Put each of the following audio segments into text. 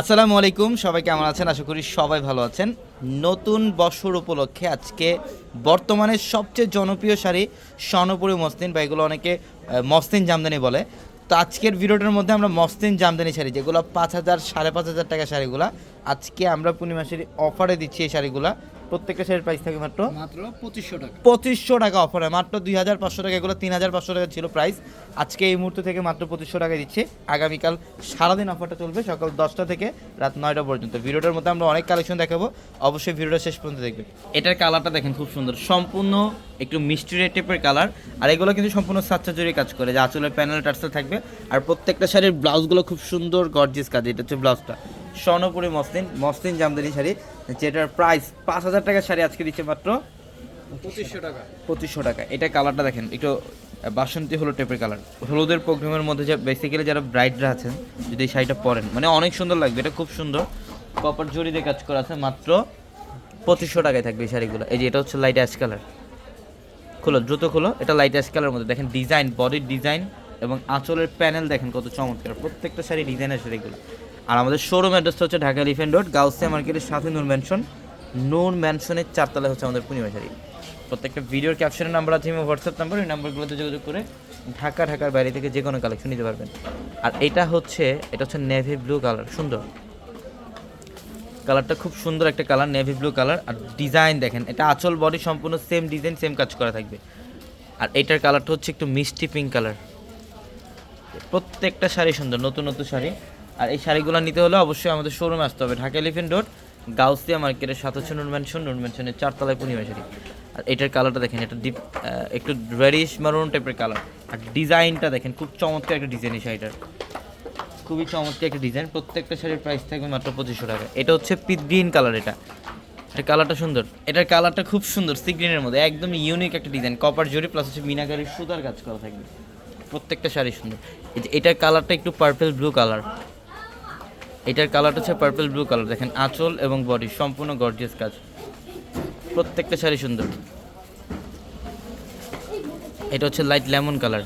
আসসালামু আলাইকুম, সবাই কেমন আছেন? আশা করি সবাই ভালো আছেন। নতুন বছর উপলক্ষে আজকে বর্তমানে সবচেয়ে জনপ্রিয় শাড়ি স্বর্ণপুরী মসলিন, বা এগুলো অনেকে মসলিন জামদানি বলে। তো আজকের ভিডিওটার মধ্যে আমরা মসলিন জামদানি শাড়ি, যেগুলো 5,000 5,500 টাকা শাড়িগুলো আজকে আমরা পূর্ণিমা শাড়ি অফারে দিচ্ছি। এই শাড়িগুলো প্রত্যেকটা শাড়ির প্রাইস থাকে মাত্র 2500 টাকা। 2500 টাকা অফারে, মাত্র 2,500 টাকা। এগুলো 3,500 টাকা ছিল প্রাইস, আজকে এই মুহূর্ত থেকে মাত্র 2500 টাকা দিচ্ছি। আগামীকাল সারাদিন অফারটা চলবে, সকাল 10টা থেকে রাত 9টা পর্যন্ত। ভিডিওটার মধ্যে আমরা অনেক কালেকশন দেখাবো, অবশ্যই ভিডিওটা শেষ পর্যন্ত দেখবেন। এটার কালারটা দেখেন, খুব সুন্দর, সম্পূর্ণ একটু মিষ্টি রেড টাইপের কালার। আর এগুলো কিন্তু সম্পূর্ণ সাচ্চা জরি কাজ করে, যে আঁচলের প্যানেল টার্সেল থাকবে। আর প্রত্যেকটা শাড়ির ব্লাউজগুলো খুব সুন্দর গর্জিয়াস কাজ। এটা হচ্ছে ব্লাউজটা, স্বর্ণপুরী মসলিন জামদানি শাড়ি, যেটার প্রাইস 5,000 টাকার শাড়ি আজকে দিচ্ছে মাত্র 2500 টাকা। 2500 টাকা। এটা কালারটা দেখেন, একটু বাসন্তী হলুদ টাইপের কালার। হলুদের প্রোগ্রামের মধ্যে যে বেসিক্যালি যারা ব্রাইডরা আছেন, যদি এই শাড়িটা পরেন মানে অনেক সুন্দর লাগবে। এটা খুব সুন্দর, কপার জরি দিয়ে কাজ করা আছে। মাত্র 2500 টাকায় থাকবে এই শাড়িগুলো। এই যে এটা হচ্ছে লাইট অ্যাশ কালার, খোলো দ্রুত খোলো। এটা লাইট অ্যাশ কালারের মধ্যে দেখেন ডিজাইন, বডির ডিজাইন এবং আঁচলের প্যানেল দেখেন কত চমৎকার। প্রত্যেকটা শাড়ি ডিজাইনের শাড়িগুলো। আর আমাদের শোরুম অ্যাড্রেসটা হচ্ছে ঢাকা এলিফ্যান্ট রোড, গাউসিয়া মার্কেটের সাথে নূর ম্যানশনের 4 তলায় হচ্ছে আমাদের পূর্ণিমা শাড়ি। প্রত্যেকটা ভিডিওর ক্যাপশনের নাম্বার আছে, হোয়াটসঅ্যাপ নাম্বার, ওই নাম্বারগুলোতে যোগাযোগ করে ঢাকার বাইরে থেকে যে কোনো কালেকশন নিতে পারবেন। আর এটা হচ্ছে নেভি ব্লু কালার, সুন্দর কালারটা, খুব সুন্দর একটা কালার, নেভি ব্লু কালার। আর ডিজাইন দেখেন, এটা আঁচল বডি সম্পূর্ণ সেম ডিজাইন, সেম কাজ করা থাকবে। আর এটার কালারটা হচ্ছে একটু মিষ্টি পিঙ্ক কালার। প্রত্যেকটা শাড়ি সুন্দর, নতুন শাড়ি। আর এই শাড়িগুলো নিতে হলে অবশ্যই আমাদের শোরুমে আসতে হবে, ঢাকা এলিফ্যান্ট রোড, গাউসিয়া মার্কেটের সাথে হচ্ছে নূর ম্যানশনের 4 তলায় পূর্ণিমা শাড়ি। আর এটার কালারটা দেখেন, এটা ডিপ একটু রেডিশ মারুন টাইপের কালার। আর ডিজাইনটা দেখেন, খুব চমৎকার একটা ডিজাইন এই শাড়িটার, খুবই চমৎকার একটা ডিজাইন। প্রত্যেকটা শাড়ির প্রাইস থাকবে মাত্র 2500 টাকা। এটা হচ্ছে পিট গ্রিন কালার, এটা কালারটা সুন্দর। এটার কালারটা খুব সুন্দর, সি গ্রিনের মধ্যে একদম ইউনিক একটা ডিজাইন, কপার জরি প্লাস হচ্ছে মিনাকারি সুতার কাজ করা থাকবে। প্রত্যেকটা শাড়ি সুন্দর। এটার কালারটা একটু পার্পল ব্লু কালার। এটার কালারটা হচ্ছে পার্পল ব্লু কালার, দেখেন আঁচল এবং বডি সম্পূর্ণ গর্জিয়াস কাজ। প্রত্যেকটা শাড়ি সুন্দর। এটা হচ্ছে লাইট লেমন কালার,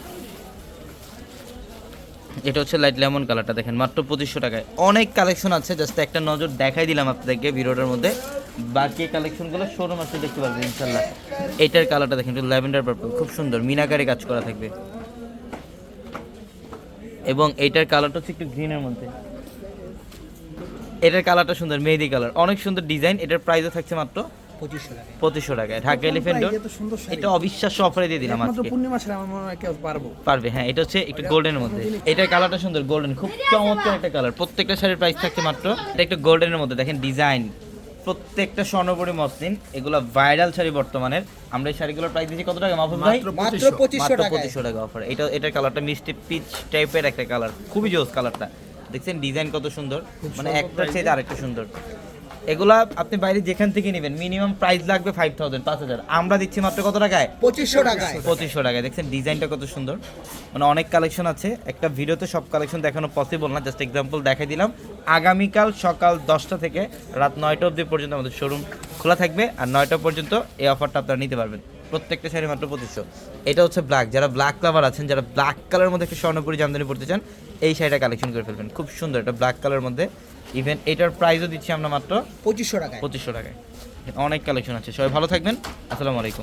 এটা হচ্ছে লাইট লেমন কালারটা দেখেন মাত্র 2500 টাকায়। অনেক কালেকশন আছে, জাস্ট একটা নজর দেখাই দিলাম আপনাদেরকে ভিডিওটার মধ্যে। বাকি কালেকশনগুলো শোরুম আসলে দেখতে পারবেন ইনশাল্লাহ। এটার কালারটা দেখেন, একটু ল্যাভেন্ডার পার্পল, খুব সুন্দর মিনাকারি কাজ করা থাকবে। এবং এইটার কালারটা হচ্ছে একটু গ্রিনের মধ্যে। এটার কালারটা সুন্দর, মেহেদি কালার, অনেক সুন্দর ডিজাইন। এটার প্রাইসও থাকছে মাত্র 2500 টাকা। 2500 টাকায়, ঢাকা এলিফ্যান্ট রোড। এটা অবিশ্বাস্য অফারে দিয়ে দিলাম আজকে। পূর্ণিমা শাড়ি আমার মনে হয় কেউ পারবে, হ্যাঁ। এটা হচ্ছে একটু গোল্ডেনের মধ্যে, এটার কালারটা সুন্দর, গোল্ডেন, খুব চমৎকার একটা কালার। প্রত্যেকটা শাড়ির প্রাইস থাকছে মাত্র, এটা একটু গোল্ডেনের মধ্যে দেখেন ডিজাইন। প্রত্যেকটা স্বর্ণপুরী মসলিন, এগুলো ভাইরাল শাড়ি বর্তমানের। আমরা এই শাড়িগুলোর প্রাইস দিচ্ছি কত টাকা মাহফুজ ভাই? মাত্র 2500 টাকা অফার। এটার কালারটা মিষ্টি পিচ টাইপের একটা কালার, খুবই জোস কালারটা। দেখছেন ডিজাইন কত সুন্দর, মানে একটার চেয়ে আরেকটা সুন্দর। এগুলা আপনি বাইরে যেখান থেকে নেবেন মিনিমাম প্রাইস লাগবে 5,000 আমরা দিচ্ছি মাত্র কত টাকায়? 2500 টাকায়। 2500 টাকায়। দেখছেন ডিজাইনটা কত সুন্দর, মানে অনেক কালেকশন আছে। একটা ভিডিওতে সব কালেকশন দেখানো পসিবল না, জাস্ট এক্সাম্পল দেখাই দিলাম। আগামীকাল সকাল 10টা থেকে রাত 9টা অবধি পর্যন্ত আমাদের শোরুম খোলা থাকবে। আর 9টা পর্যন্ত এই অফারটা আপনারা নিতে পারবেন। প্রত্যেকটা শাড়ি মাত্র 2500। এটা হচ্ছে ব্ল্যাক, যারা ব্ল্যাক লাভার আছেন, যারা ব্ল্যাক কালারের মধ্যে একটা স্বর্ণপুরী জামদানি পড়তে চান, এই শাড়িটা কালেকশন করে ফেলবেন। খুব সুন্দর, এটা ব্ল্যাক কালারের মধ্যে। ইভেন এটার প্রাইসও দিচ্ছি আমরা মাত্র 2500 টাকায়। 2500 টাকায়। অনেক কালেকশন আছে। সবাই ভালো থাকবেন, আসসালামু আলাইকুম।